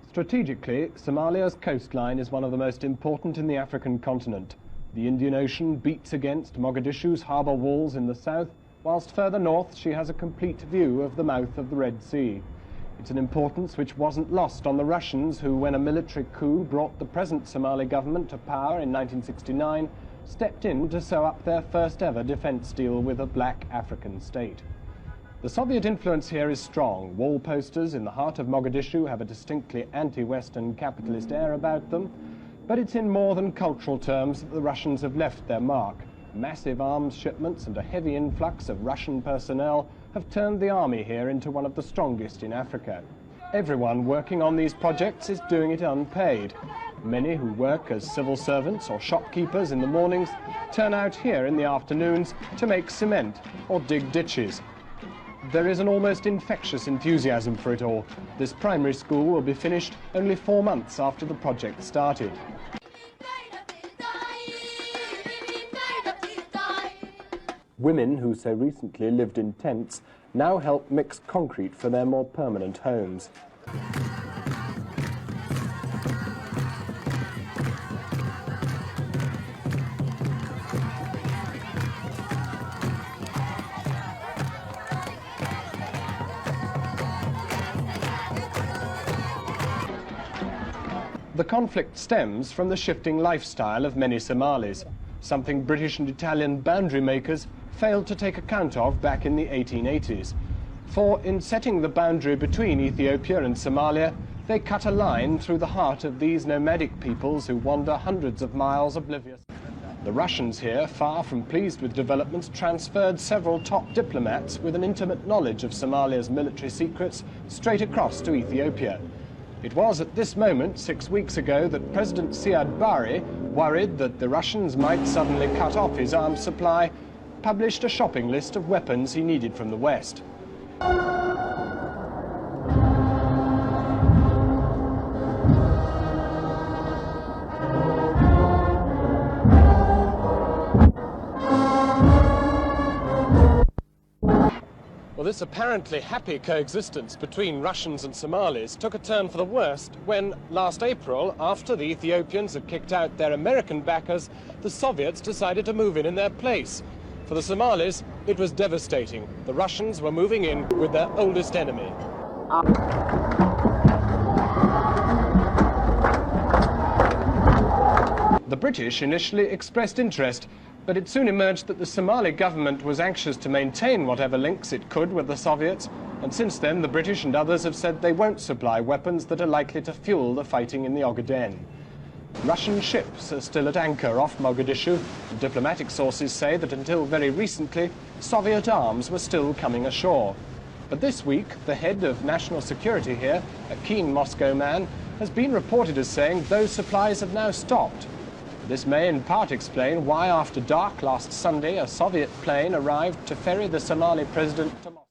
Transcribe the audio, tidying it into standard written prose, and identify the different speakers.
Speaker 1: Strategically, Somalia's coastline is one of the most important in the African continent. The Indian Ocean beats against Mogadishu's harbour walls in the south, whilst further north she has a complete view of the mouth of the Red Sea. It's an importance which wasn't lost on the Russians who, when a military coup brought the present Somali government to power in 1969, stepped in to sew up their first ever defence deal with a black African state. The Soviet influence here is strong. Wall posters in the heart of Mogadishu have a distinctly anti-Western capitalist air about them, but it's in more than cultural terms that the Russians have left their mark. Massive arms shipments and a heavy influx of Russian personnel have turned the army here into one of the strongest in Africa. Everyone working on these projects is doing it unpaid. Many who work as civil servants or shopkeepers in the mornings turn out here in the afternoons to make cement or dig ditches. There is an almost infectious enthusiasm for it all. This primary school will be finished only 4 months after the project started. Women who so recently lived in tents now help mix concrete for their more permanent homes. The conflict stems from the shifting lifestyle of many Somalis, something British and Italian boundary makers failed to take account of back in the 1880s. For in setting the boundary between Ethiopia and Somalia, they cut a line through the heart of these nomadic peoples who wander hundreds of miles oblivious. The Russians here, far from pleased with developments, transferred several top diplomats with an intimate knowledge of Somalia's military secrets straight across to Ethiopia. It was at this moment, 6 weeks ago, that President Siad Barre, worried that the Russians might suddenly cut off his arms supply, published a shopping list of weapons he needed from the West. Well, this apparently happy coexistence between Russians and Somalis took a turn for the worst when, last April, after the Ethiopians had kicked out their American backers, the Soviets decided to move in their place. For the Somalis, it was devastating. The Russians were moving in with their oldest enemy. The British initially expressed interest, but it soon emerged that the Somali government was anxious to maintain whatever links it could with the Soviets, and since then the British and others have said they won't supply weapons that are likely to fuel the fighting in the Ogaden. Russian ships are still at anchor off Mogadishu, and diplomatic sources say that until very recently, Soviet arms were still coming ashore. But this week, the head of national security here, a keen Moscow man, has been reported as saying those supplies have now stopped. This may in part explain why after dark last Sunday a Soviet plane arrived to ferry the Somali president to Moscow.